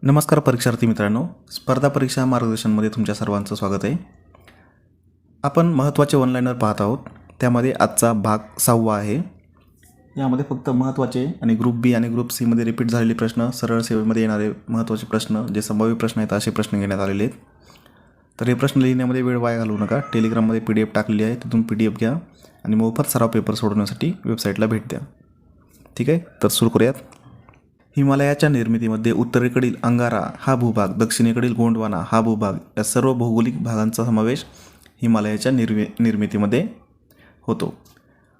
नमस्कार परीक्षार्थी मित्रांनो, स्पर्धा परीक्षा मार्गदर्शनमध्ये तुमच्या सर्वांचं स्वागत आहे. आपण महत्त्वाचे ऑनलाईनर पाहत आहोत. त्यामध्ये आजचा भाग 6वा आहे. यामध्ये फक्त महत्त्वाचे आणि ग्रुप बी आणि ग्रुप सीमध्ये रिपीट झालेले प्रश्न, सरळ सेवेमध्ये येणारे महत्त्वाचे प्रश्न, जे संभाव्य प्रश्न आहेत असे प्रश्न घेण्यात आलेले आहेत. तर हे प्रश्न लिहिण्यामध्ये वेळ वाया घालवू नका. टेलिग्राममध्ये PDF टाकलेली आहे, तिथून PDF घ्या आणि मोफत सराव पेपर सोडवण्यासाठी वेबसाईटला भेट द्या. ठीक आहे, तर सुरू करूयात. हिमालयाच्या निर्मितीमध्ये उत्तरेकडील अंगारा हा भूभाग, दक्षिणेकडील गोंडवाना हा भूभाग, या सर्व भौगोलिक भागांचा समावेश हिमालयाच्या निर्मितीमध्ये होतो.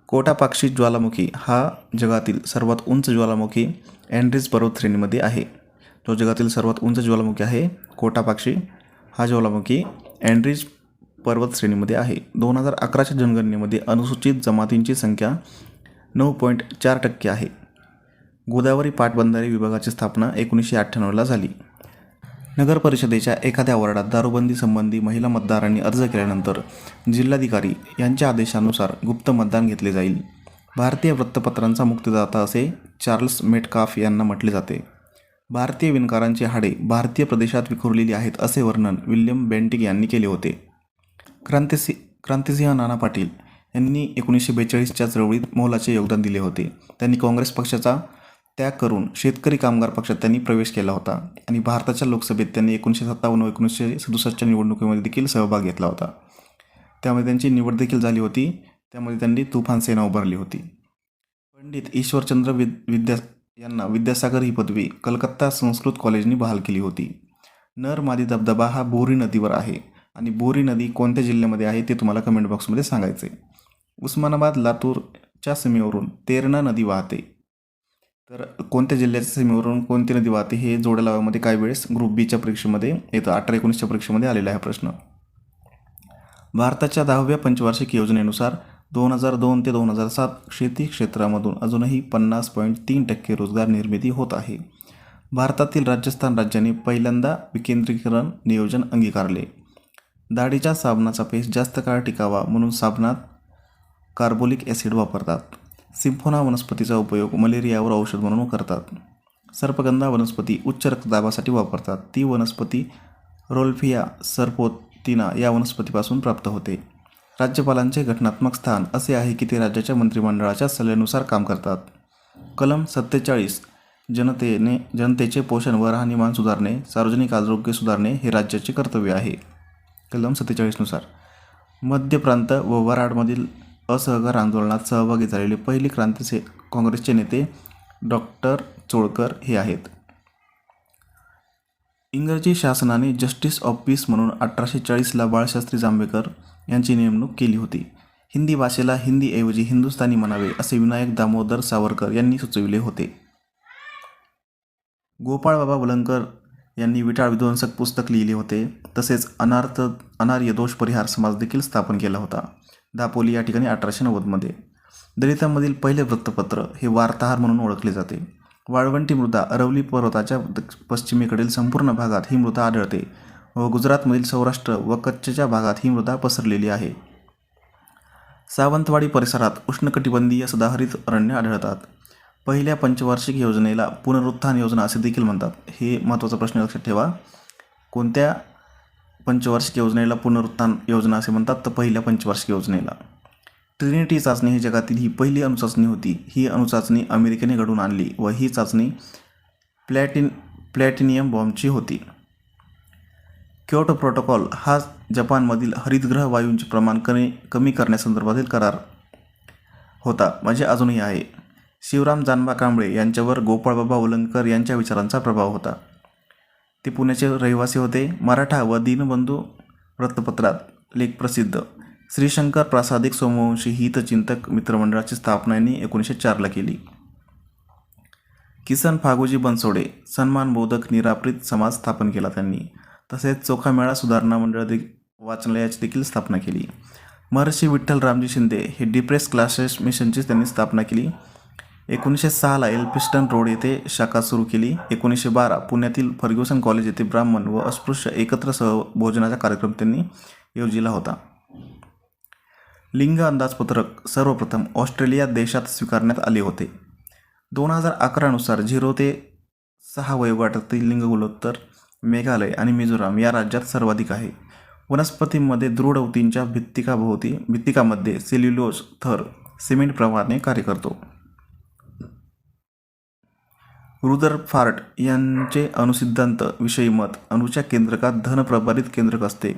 कोटापाक्षी ज्वालामुखी हा जगातील सर्वात उंच ज्वालामुखी अँड्रीज पर्वतश्रेणीमध्ये आहे. जो जगातील सर्वात उंच ज्वालामुखी आहे कोटापाक्षी हा ज्वालामुखी अँड्रीज पर्वतश्रेणीमध्ये आहे. 2011च्या जनगणनेमध्ये अनुसूचित जमातींची संख्या 9.4% आहे. गोदावरी पाटबंधारे विभागाची स्थापना 1998ला झाली. नगर परिषदेच्या एखाद्या वॉर्डात दारूबंदी संबंधी महिला मतदारांनी अर्ज केल्यानंतर जिल्हाधिकारी यांच्या आदेशानुसार गुप्त मतदान घेतले जाईल. भारतीय वृत्तपत्रांचा मुक्तिदाता असे चार्ल्स मेटकाफ यांना म्हटले जाते. भारतीय विणकरांची हाडे भारतीय प्रदेशात विखुरलेली आहेत असे वर्णन विल्यम बेंटिक यांनी केले होते. क्रांतिसिंह नाना पाटील यांनी 1942च्या चळवळीत मोलाचे योगदान दिले होते. त्यांनी काँग्रेस पक्षाचा त्याग करून शेतकरी कामगार पक्षात त्यांनी प्रवेश केला होता आणि भारताच्या लोकसभेत त्यांनी 1957 व 1967च्या निवडणुकीमध्ये देखील सहभाग घेतला होता. त्यामध्ये त्यांची निवड देखील झाली होती. त्यामध्ये त्यांनी तुफान सेना उभारली होती. पंडित ईश्वरचंद्र यांना विद्यासागर ही पदवी कलकत्ता संस्कृत कॉलेजनी बहाल केली होती. नर मादी धबधबा हा बोरी नदीवर आहे आणि बोरी नदी कोणत्या जिल्ह्यामध्ये आहे ते तुम्हाला कमेंट बॉक्समध्ये सांगायचे. उस्मानाबाद लातूरच्या सीमेवरून तेरणा नदी वाहते. तर कोणत्या जिल्ह्याच्या सीमेवरून कोणती नदी वाहते हे जोड्या लावामध्ये काही वेळेस ग्रुप बीच्या परीक्षेमध्ये येतं. 18-19च्या परीक्षेमध्ये आलेला आहे प्रश्न. भारताच्या 10व्या पंचवार्षिक योजनेनुसार 2002 ते 2007 शेती क्षेत्रामधून अजूनही 50.3% रोजगार निर्मिती होत आहे. भारतातील राजस्थान राज्याने पहिल्यांदा विकेंद्रीकरण नियोजन अंगीकारले. दाढीच्या साबणाचा पेस्ट जास्त काळ टिकावा म्हणून साबणात कार्बोलिक ॲसिड वापरतात. सिम्फोना वनस्पतीचा उपयोग मलेरियावर औषध म्हणून करतात. सर्पगंधा वनस्पती उच्च रक्तदाबासाठी वापरतात. ती वनस्पती रोल्फिया सर्पोतिना या वनस्पतीपासून प्राप्त होते. राज्यपालांचे घटनात्मक स्थान असे आहे की ते राज्याच्या मंत्रिमंडळाच्या सल्ल्यानुसार काम करतात. कलम 47 जनतेचे पोषण व राहणीमान सुधारणे, सार्वजनिक आरोग्य सुधारणे हे राज्याचे कर्तव्य आहे. कलम 47 नुसार मध्य प्रांत व वराडमधील असहकार आंदोलनात सहभागी झालेले पहिले काँग्रेसचे नेते डॉक्टर चोळकर हे आहेत. इंग्रजी शासनाने जस्टिस ऑफ पीस म्हणून 1840ला बाळशास्त्री जांभेकर यांची नेमणूक केली होती. हिंदी भाषेला हिंदीऐवजी हिंदुस्थानी म्हणावे असे विनायक दामोदर सावरकर यांनी सुचविले होते. गोपाळबाबा वलंगकर यांनी विटाळ विध्वंसक पुस्तक लिहिले होते. तसेच अनार्य दोष परिहार समाज देखील स्थापन केला होता. दापोली या ठिकाणी 1890मध्ये. दलितांमधील पहिले वृत्तपत्र हे वार्ताहर म्हणून ओळखले जाते. वाळवंटी मृदा अरवली पर्वताच्या पश्चिमेकडील संपूर्ण भागात ही मृदा आढळते व गुजरातमधील सौराष्ट्र व कच्छच्या भागात ही मृदा पसरलेली आहे. सावंतवाडी परिसरात उष्णकटिबंधीय सदाहरित अरण्य आढळतात. पहिल्या पंचवार्षिक योजनेला पुनरुत्थान योजना असे देखील म्हणतात. हे महत्त्वाचा प्रश्न लक्षात ठेवा. कोणत्या पंचवार्षिक योजनेला पुनरुत्थान योजना असे म्हणतात? तर पहिल्या पंचवार्षिक योजनेला. ट्रिनिटी चाचणी ही जगातील ही पहिली अणुचाचणी होती. ही अणुचाचणी अमेरिकेने घडवून आणली व ही चाचणी प्लॅटिनियम बॉम्बची होती. क्योटो प्रोटोकॉल हा जपानमधील हरितगृह वायूंचे प्रमाण कमी करण्यासंदर्भातील करार होता, म्हणजे अजूनही आहे. शिवराम जानबा कांबळे यांच्यावर गोपाळबाबा वलंगकर यांच्या विचारांचा प्रभाव होता. ते पुण्याचे रहिवासी होते. मराठा व दीनबंधू वृत्तपत्रात लेख प्रसिद्ध. श्रीशंकर प्रासादिक सोमवंशी हितचिंतक मित्रमंडळाची स्थापना यांनी 1904ला केली. किसन फागोजी बनसोडे सन्मानबोधक निराश्रित समाज स्थापन केला त्यांनी. तसेच चोखामेळा सुधारणा मंडळ वाचनालयाची देखील स्थापना केली. महर्षी विठ्ठल रामजी शिंदे हे डिप्रेस क्लासेस मिशनची त्यांनी स्थापना केली. 1906ला एल्फिस्टन रोड येथे शाखा सुरू केली. 1912 पुण्यातील फर्ग्युसन कॉलेज येथे ब्राह्मण व अस्पृश्य एकत्र भोजनाचा कार्यक्रम त्यांनी योजिला होता. लिंग अंदाजपत्रक सर्वप्रथम ऑस्ट्रेलिया देशात स्वीकारण्यात आले होते. 2011 नुसार 0 ते 6 वयोगटातील लिंग गुणोत्तर मेघालय आणि मिझोराम या राज्यात सर्वाधिक आहे. वनस्पतींमध्ये दृढ ऊतींच्या भित्तिकामध्ये सेल्युलोज थर सिमेंट प्रमाणे कार्य करतो. रुदरफॉर्ड यांचे अणुसिद्धांत विषयी मत. अणूच्या केंद्रकात धनप्रभारित केंद्रक असते.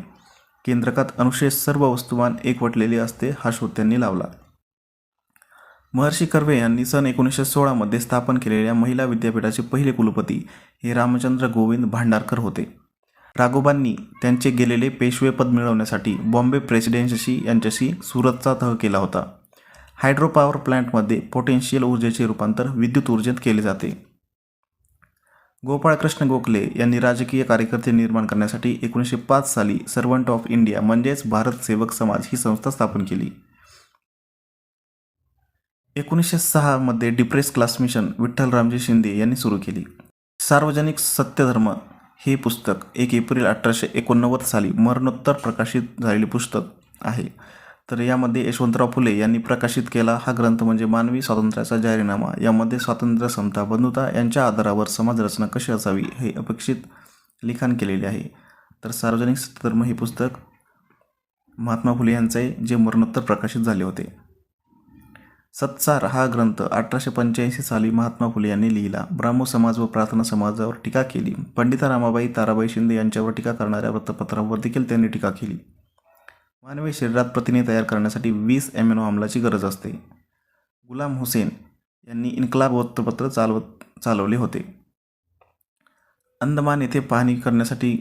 केंद्रकात अणुशेष सर्व वस्तुमान एकवटलेले असते हा शोध त्यांनी लावला. महर्षी कर्वे यांनी सन 1916 मध्ये स्थापन केलेल्या महिला विद्यापीठाचे पहिले कुलपती हे रामचंद्र गोविंद भांडारकर होते. राघोबांनी त्यांचे गेलेले पेशवेपद मिळवण्यासाठी बॉम्बे प्रेसिडेन्सी यांच्याशी सुरतचा तह केला होता. हायड्रो पॉवर प्लांटमध्ये पोटेन्शियल ऊर्जेचे रूपांतर विद्युत ऊर्जेत केले जाते. गोपाळकृष्ण गोखले यांनी राजकीय कार्यकर्ते निर्माण करण्यासाठी 1905 साली सर्वंट ऑफ इंडिया म्हणजेच भारत सेवक समाज ही संस्था स्थापन केली. 1906 मध्ये डिप्रेस क्लास मिशन विठ्ठलरामजी शिंदे यांनी सुरू केली. सार्वजनिक सत्यधर्म हे पुस्तक 1 एप्रिल 1889 साली मरणोत्तर प्रकाशित झालेले पुस्तक आहे. तर यामध्ये यशवंतराव फुले यांनी प्रकाशित केला हा ग्रंथ म्हणजे मानवी स्वातंत्र्याचा जाहीरनामा. यामध्ये स्वातंत्र्य, समता, बंधुता यांच्या आधारावर समाजरचना कशी असावी हे अपेक्षित लिखाण केलेले आहे. तर सार्वजनिक सत्यधर्म हे पुस्तक महात्मा फुले यांचे आहे, जे मरणोत्तर प्रकाशित झाले होते. सत्सार हा ग्रंथ 1885 साली महात्मा फुले यांनी लिहिला. ब्राह्मो समाज व प्रार्थना समाजावर टीका केली. पंडिता रामाबाई ताराबाई शिंदे यांच्यावर टीका करणाऱ्या वृत्तपत्रांवर देखील त्यांनी टीका केली. मानवी शरीरात प्रथिने तयार करण्यासाठी 20 अॅमिनो आम्लाची गरज असते. गुलाम हुसेन यांनी इन्कलाब वृत्तपत्र चालवले होते. अंदमान येथे पाहणी करण्यासाठी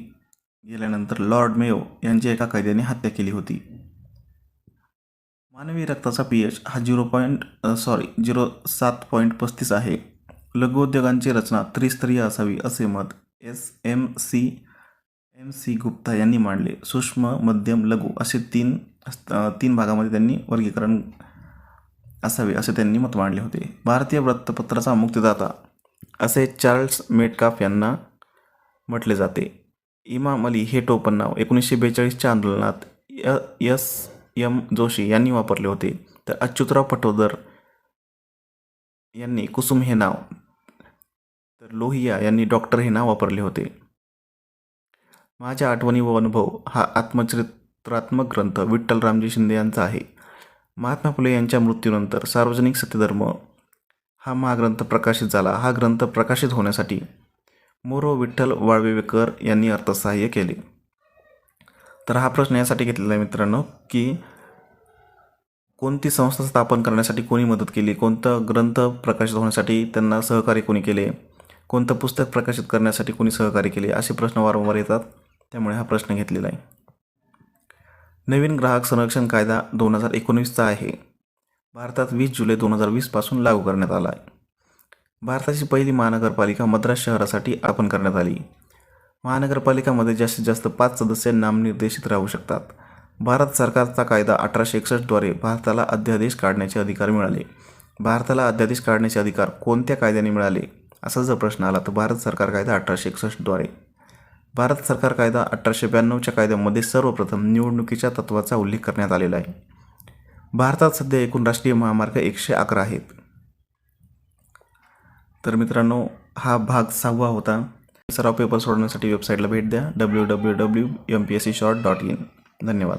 गेल्यानंतर लॉर्ड मेयो यांची एका कैद्याने हत्या केली होती. मानवी रक्ताचा pH हा 0.35 आहे. लघुउद्योगांची रचना त्रिस्तरीय असावी असे मत एम.सी. गुप्ता यांनी मांडले. सूक्ष्म, मध्यम, लघु असे तीन भागामध्ये त्यांनी वर्गीकरण असावे असे त्यांनी मत मांडले होते. भारतीय वृत्तपत्राचा मुक्तिदाता असे चार्ल्स मेटकाफ यांना म्हटले जाते. इमाम अली हे टोपण नाव 1942च्या आंदोलनात एस.एम. जोशी यांनी वापरले होते. तर अच्युतराव पटवर्धन यांनी कुसुम हे नाव, तर लोहिया यांनी डॉक्टर हे नाव वापरले होते. माझ्या आठवणी व अनुभव हा आत्मचरित्रात्मक ग्रंथ विठ्ठलरामजी शिंदे यांचा आहे. महात्मा फुले यांच्या मृत्यूनंतर सार्वजनिक सत्यधर्म हा महाग्रंथ प्रकाशित झाला. हा ग्रंथ प्रकाशित होण्यासाठी मोरो विठ्ठल वाळवेकर यांनी अर्थसहाय्य केले. तर हा प्रश्न यासाठी घेतलेला आहे मित्रांनो की कोणती संस्था स्थापन करण्यासाठी कोणी मदत केली, कोणता ग्रंथ प्रकाशित होण्यासाठी त्यांना सहकार्य कोणी केले, कोणतं पुस्तक प्रकाशित करण्यासाठी कोणी सहकार्य केले, असे प्रश्न वारंवार येतात. त्यामुळे हा प्रश्न घेतलेला आहे. नवीन ग्राहक संरक्षण कायदा 2019चा आहे. भारतात 20 जुलै 2020 पासून लागू करण्यात आला आहे. भारताची पहिली महानगरपालिका मद्रास शहरासाठी स्थापन करण्यात आली. महानगरपालिकामध्ये जास्तीत जास्त 5 सदस्य नामनिर्देशित राहू शकतात. भारत सरकारचा कायदा 1861 द्वारे भारताला अध्यादेश काढण्याचे अधिकार मिळाले. भारताला अध्यादेश काढण्याचे अधिकार कोणत्या कायद्याने मिळाले असा जर प्रश्न आला तर भारत सरकार कायदा 1861 द्वारे. भारत सरकार कायदा 1892च्या कायद्यामध्ये सर्वप्रथम निवडणुकीच्या तत्त्वाचा उल्लेख करण्यात आलेला आहे. भारतात सध्या एकूण राष्ट्रीय महामार्ग 111 आहेत. तर मित्रांनो हा भाग 6वा होता. सराव पेपर सोडवण्यासाठी वेबसाईटला भेट द्या www.mpscshort.in. धन्यवाद.